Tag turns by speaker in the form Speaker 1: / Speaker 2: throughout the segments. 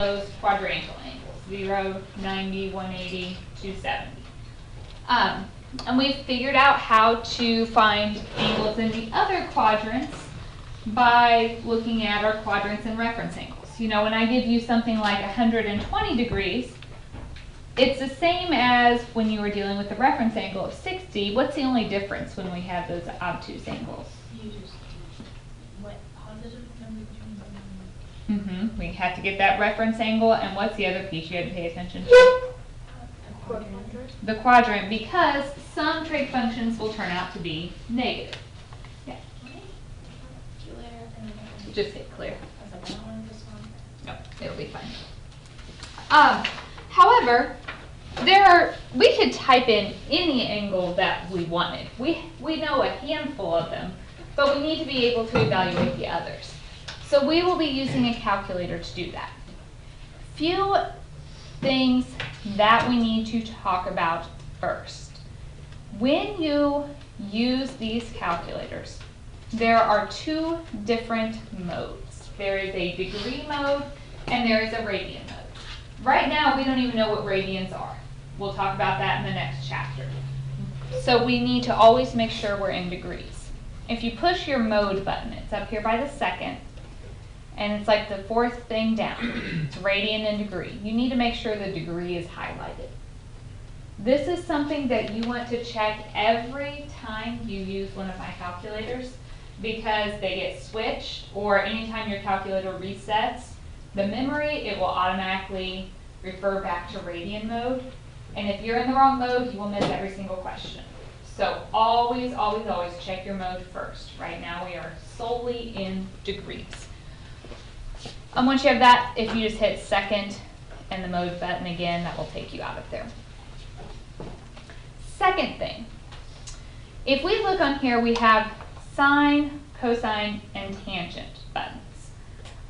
Speaker 1: those quadrantal angles, 0, 90, 180, 270. And we've figured out how to find angles in the other quadrants by looking at our quadrants and reference angles. You know, when I give you something like 120 degrees, it's the same as when you were dealing with the reference angle of 60. What's the only difference when we have those obtuse angles?
Speaker 2: You just what positive number between them.
Speaker 1: We had to get that reference angle, and what's the other piece you had to pay attention to? The quadrant, because some trig functions will turn out to be negative. Yeah. Just hit clear. No, it'll be fine. However, we could type in any angle that we wanted. We know a handful of them, but we need to be able to evaluate the others. So we will be using a calculator to do that. Few things that we need to talk about first. When you use these calculators, there are two different modes. There is a degree mode and there is a radian mode. Right now, we don't even know what radians are. We'll talk about that in the next chapter. So we need to always make sure we're in degrees. If you push your mode button, it's up here by the second, and it's like the fourth thing down. It's radian and degree. You need to make sure the degree is highlighted. This is something that you want to check every time you use one of my calculators, because they get switched, or anytime your calculator resets the memory, it will automatically refer back to radian mode. And if you're in the wrong mode, you will miss every single question. So always, always, always check your mode first. Right now we are solely in degrees. Once you have that, if you just hit second and the mode button again, that will take you out of there. Second thing, if we look on here, we have sine, cosine, and tangent buttons.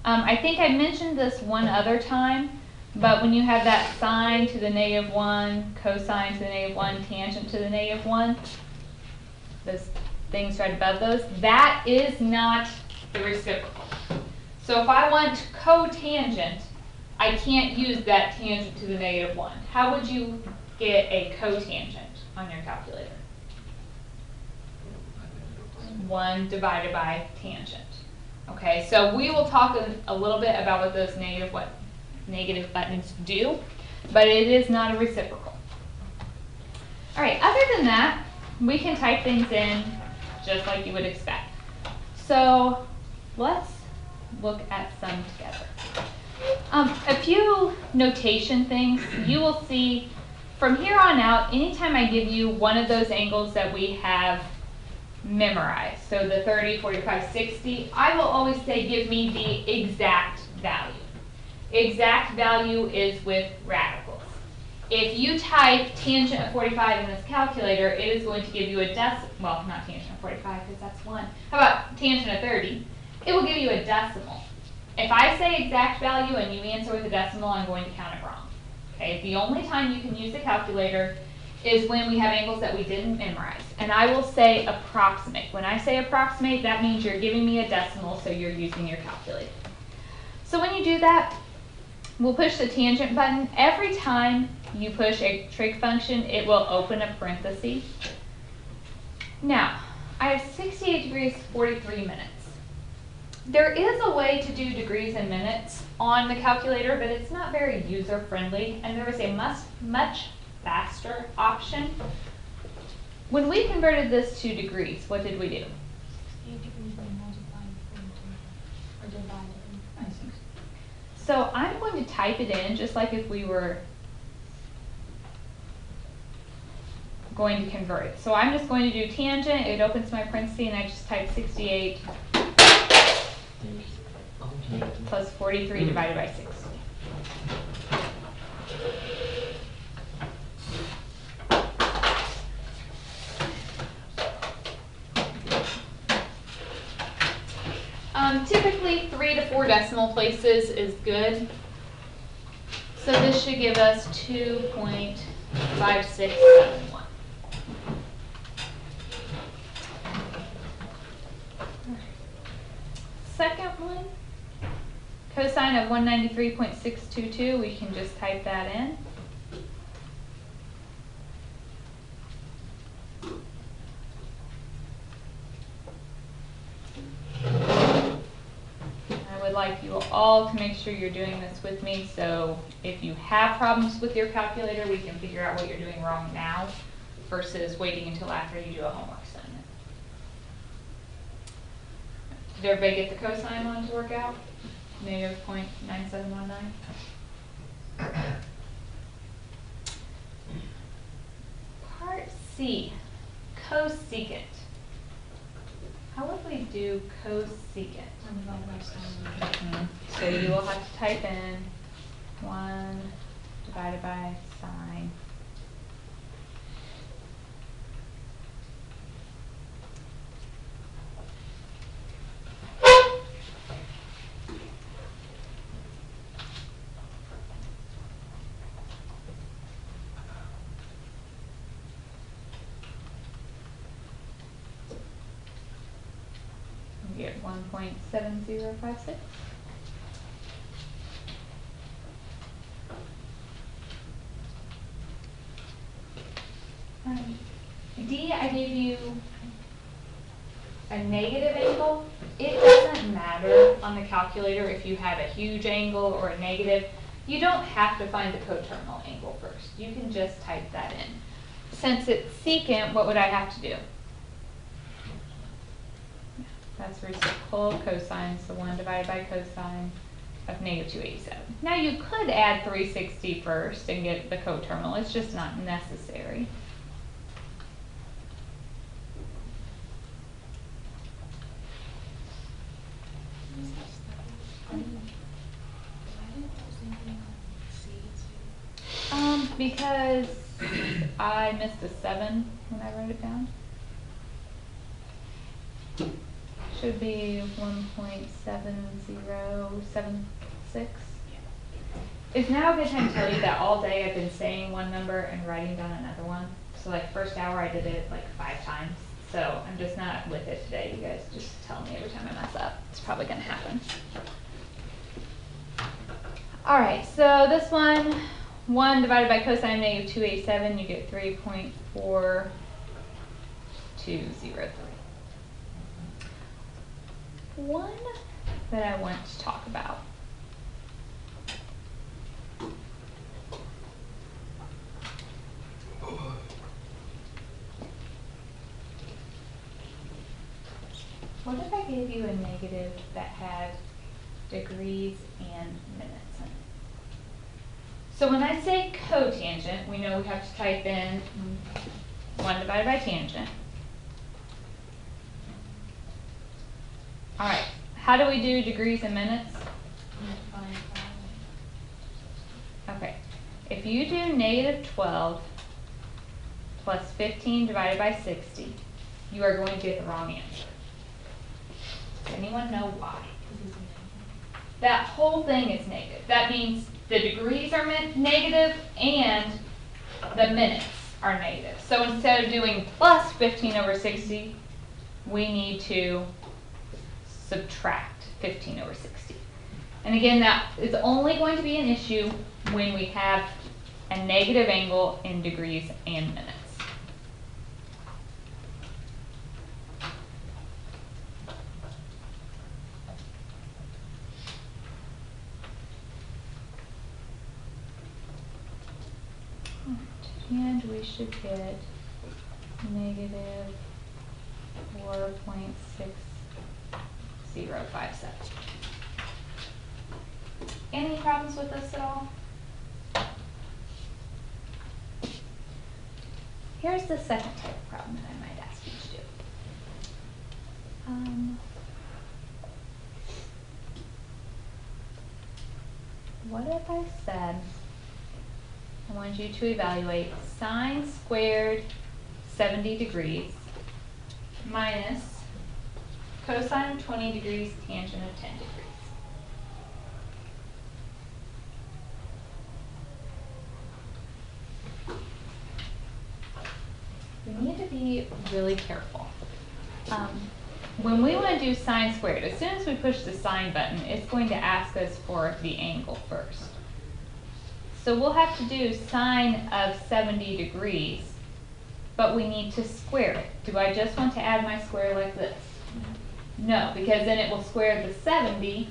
Speaker 1: I think I mentioned this one other time, but when you have that sine to the -1, cosine to the -1, tangent to the -1, those things right above those, that is not the reciprocal. So if I want cotangent, I can't use that tangent to the -1. How would you get a cotangent on your calculator? 1 divided by tangent. Okay, so we will talk a little bit about what those negative buttons do, but it is not a reciprocal. All right, other than that, we can type things in just like you would expect. So let's look at some together. A few notation things. You will see from here on out, anytime I give you one of those angles that we have memorized, so the 30, 45, 60, I will always say give me the exact value. Exact value is with radicals. If you type tangent of 45 in this calculator, it is going to give you a decimal, well, not tangent of 45 because that's 1. How about tangent of 30? It will give you a decimal. If I say exact value and you answer with a decimal, I'm going to count it wrong. Okay, the only time you can use the calculator is when we have angles that we didn't memorize. And I will say approximate. When I say approximate, that means you're giving me a decimal, so you're using your calculator. So when you do that, we'll push the tangent button. Every time you push a trig function, it will open a parenthesis. Now, I have 68 degrees, 43 minutes. There is a way to do degrees and minutes on the calculator, but it's not very user-friendly, and there is a much faster option. When we converted this to degrees, what did we do?
Speaker 2: 8 degrees and multiplied 42, or divided by 6.
Speaker 1: So I'm going to type it in just like if we were going to convert it. So I'm just going to do tangent, it opens my parenthesis, and I just type 68 plus 43 divided by 60. Typically 3 to 4 decimal places is good. So this should give us 2.5671. Second one, cosine of 193.622, we can just type that in. I would like you all to make sure you're doing this with me, so if you have problems with your calculator, we can figure out what you're doing wrong now versus waiting until after you do a homework assignment. Did everybody get the cosine one to work out? Negative 0.9719. Part C, cosecant. How would we do cosecant? So you will have to type in 1 divided by sine. You get 1.7056. D, I gave you a negative angle. It doesn't matter on the calculator if you have a huge angle or a negative. You don't have to find the coterminal angle first. You can just type that in. Since it's secant, what would I have to do? That's reciprocal of cosine, so 1 divided by cosine of negative 287. Now you could add 360 first and get the coterminal. It's just not necessary. Because I missed a 7 when I wrote it down. Should be 1.7076. Is now a good time to tell you that all day I've been saying one number and writing down another one. So like first hour I did it like 5 times. So I'm just not with it today. You guys just tell me every time I mess up. It's probably going to happen. Alright, so this one, 1 divided by cosine of negative 287, you get 3.4203. One that I want to talk about. What if I gave you a negative that had degrees and minutes in it? So when I say cotangent, we know we have to type in 1 divided by tangent. All right, how do we do degrees and minutes? Okay, if you do negative 12 plus 15 divided by 60, you are going to get the wrong answer. Does anyone know why? That whole thing is negative. That means the degrees are negative and the minutes are negative. So instead of doing plus 15 over 60, we need to subtract 15 over 60. And again, that is only going to be an issue when we have a negative angle in degrees and minutes. And we should get negative 4.6057. Any problems with this at all? Here's the second type of problem that I might ask you to do. What if I said, I want you to evaluate sine squared 70 degrees minus cosine of 20 degrees tangent of 10 degrees. We need to be really careful. when we want to do sine squared, as soon as we push the sine button, it's going to ask us for the angle first. So we'll have to do sine of 70 degrees, but we need to square it. Do I just want to add my square like this? No, because then it will square the 70,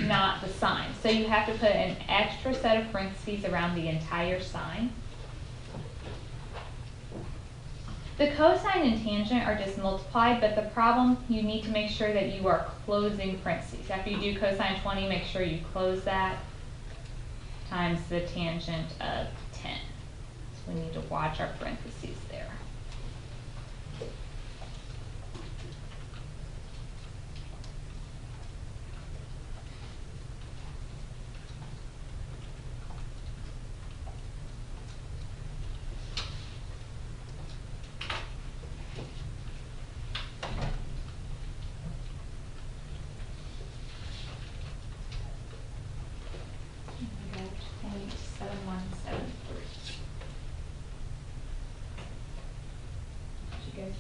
Speaker 1: not the sine. So you have to put an extra set of parentheses around the entire sine. The cosine and tangent are just multiplied, but the problem, you need to make sure that you are closing parentheses. After you do cosine 20, make sure you close that times the tangent of 10. So we need to watch our parentheses there.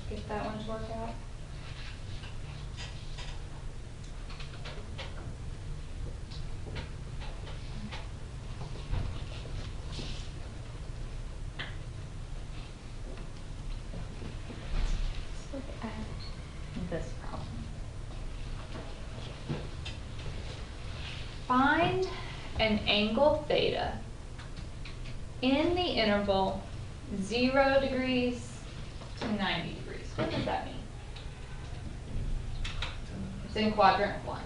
Speaker 1: Get that one to work out? Let's look at this problem. Find an angle theta in the interval 0 degrees to 90 degrees. What does that mean? It's in quadrant 1.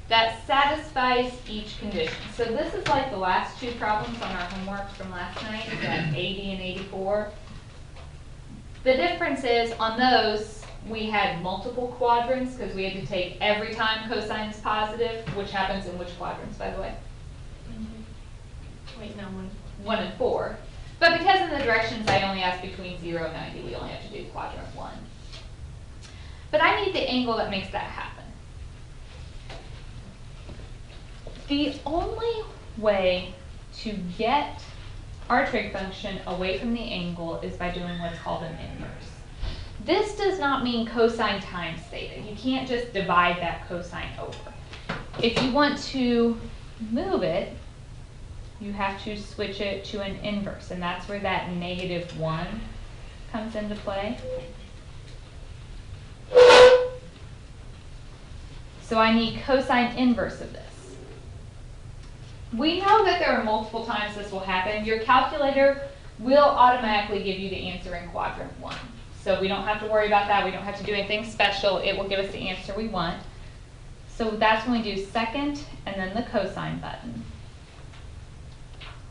Speaker 1: That satisfies each condition. So this is like the last two problems on our homework from last night, that 80 and 84. The difference is on those, we had multiple quadrants because we had to take every time cosine is positive, which happens in which quadrants, by the way?
Speaker 2: Wait, no, 1.
Speaker 1: 1 and 4. But because in the directions I only asked between 0 and 90, we only have to do quadrant 1. But I need the angle that makes that happen. The only way to get our trig function away from the angle is by doing what's called an inverse. This does not mean cosine times theta. You can't just divide that cosine over. If you want to move it, you have to switch it to an inverse, and that's where that -1 comes into play. So I need cosine inverse of this. We know that there are multiple times this will happen. Your calculator will automatically give you the answer in quadrant 1. So we don't have to worry about that. We don't have to do anything special. It will give us the answer we want. So that's when we do second and then the cosine button.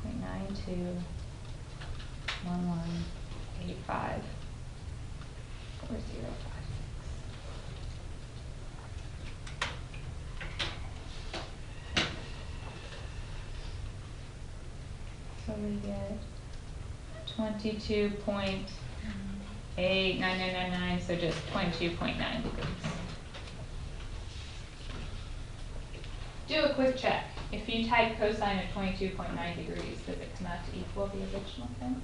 Speaker 1: 0.921185 4056. So we get 22.89999, so just 22.9 degrees. Do a quick check. If you type cosine of 22.9 degrees, does it come out to equal the original thing?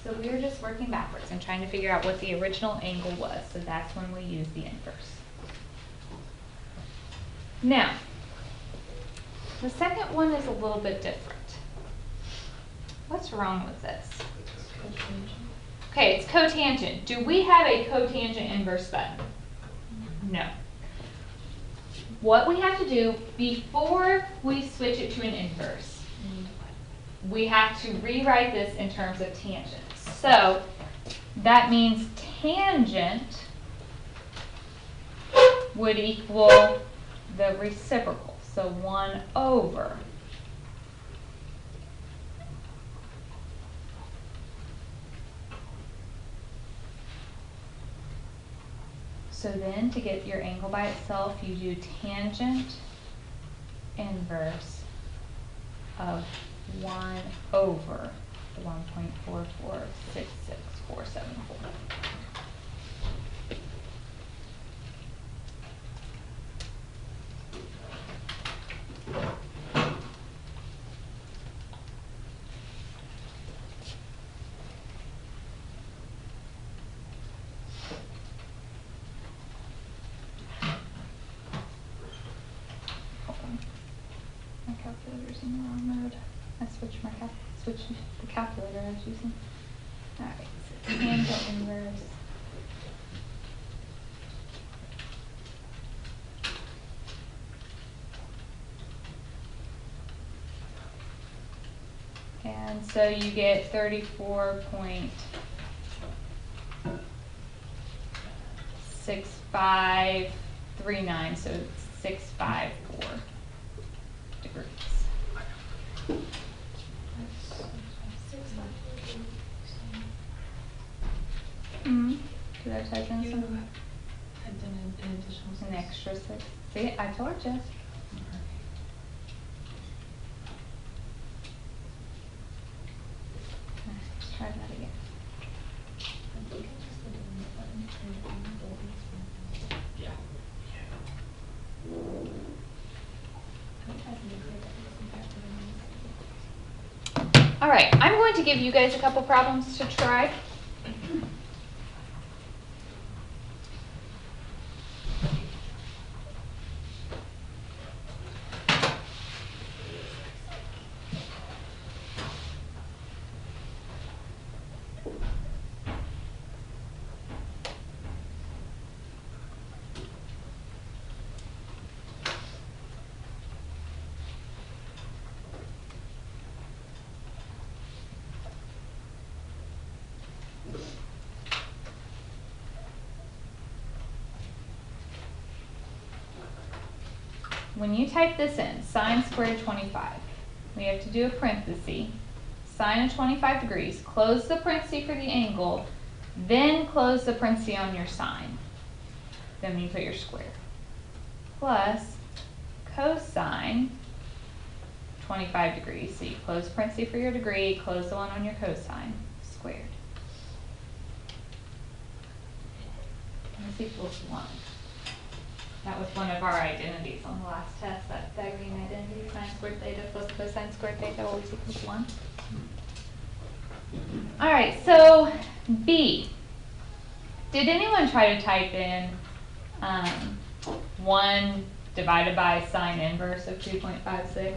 Speaker 1: So we were just working backwards and trying to figure out what the original angle was, so that's when we use the inverse. Now, the second one is a little bit different. What's wrong with this? Okay, it's cotangent. Do we have a cotangent inverse button? No. What we have to do before we switch it to an inverse, we have to rewrite this in terms of tangents. So that means tangent would equal the reciprocal, so 1 over. So then to get your angle by itself, you do tangent inverse of 1 over the 1.4466474. calculator's in the wrong mode. I switched the calculator I was using. Alright, so tangent inverse. And so you get 34.6539, so it's 654 degrees. Mm-hmm. Did I type in something?
Speaker 2: I've done an additional
Speaker 1: An extra 6. See, I told you. Let's try that again.
Speaker 3: Yeah.
Speaker 1: All right, I'm going to give you guys a couple problems to try. When you type this in, sine squared 25, we have to do a parenthesis, sine of 25 degrees, close the parenthesis for the angle, then close the parenthesis on your sine. Then you put your square. Plus cosine 25 degrees. So you close parenthesis for your degree, close the one on your cosine, squared. And this equals 1. That was one of our identities on the last test, that Pythagorean identity, sine squared theta plus cosine squared theta always equals 1. All right, so B. Did anyone try to type in 1 divided by sine inverse of 2.56?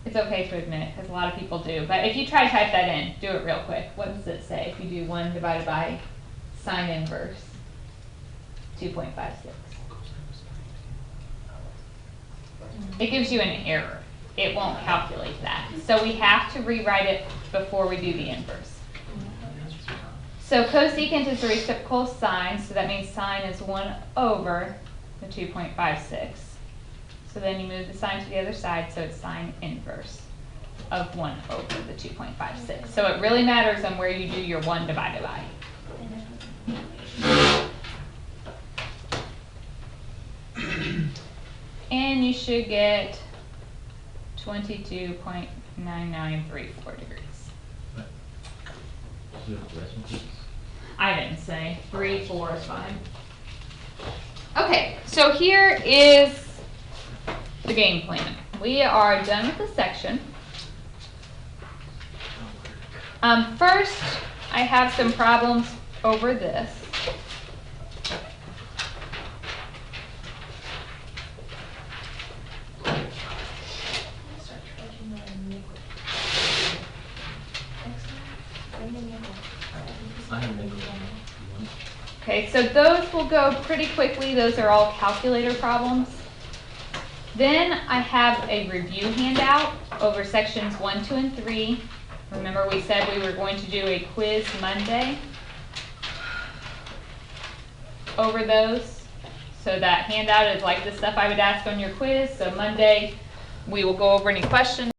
Speaker 1: It's okay to admit it, because a lot of people do. But if you try to type that in, do it real quick. What does it say if you do 1 divided by sine inverse 2.56? It gives you an error. It won't calculate that. So we have to rewrite it before we do the inverse. So cosecant is the reciprocal of sine, so that means sine is 1 over the 2.56. So then you move the sign to the other side, so it's sine inverse of 1 over the 2.56. So it really matters on where you do your 1 divided by. And you should get 22.9934 degrees. I didn't say. 3, 4 is fine. Okay, so here is the game plan. We are done with this section. First, I have some problems over this. Okay, so those will go pretty quickly. Those are all calculator problems. Then I have a review handout over sections 1, 2, and 3. Remember we said we were going to do a quiz Monday over those. So that handout is like the stuff I would ask on your quiz. So Monday we will go over any questions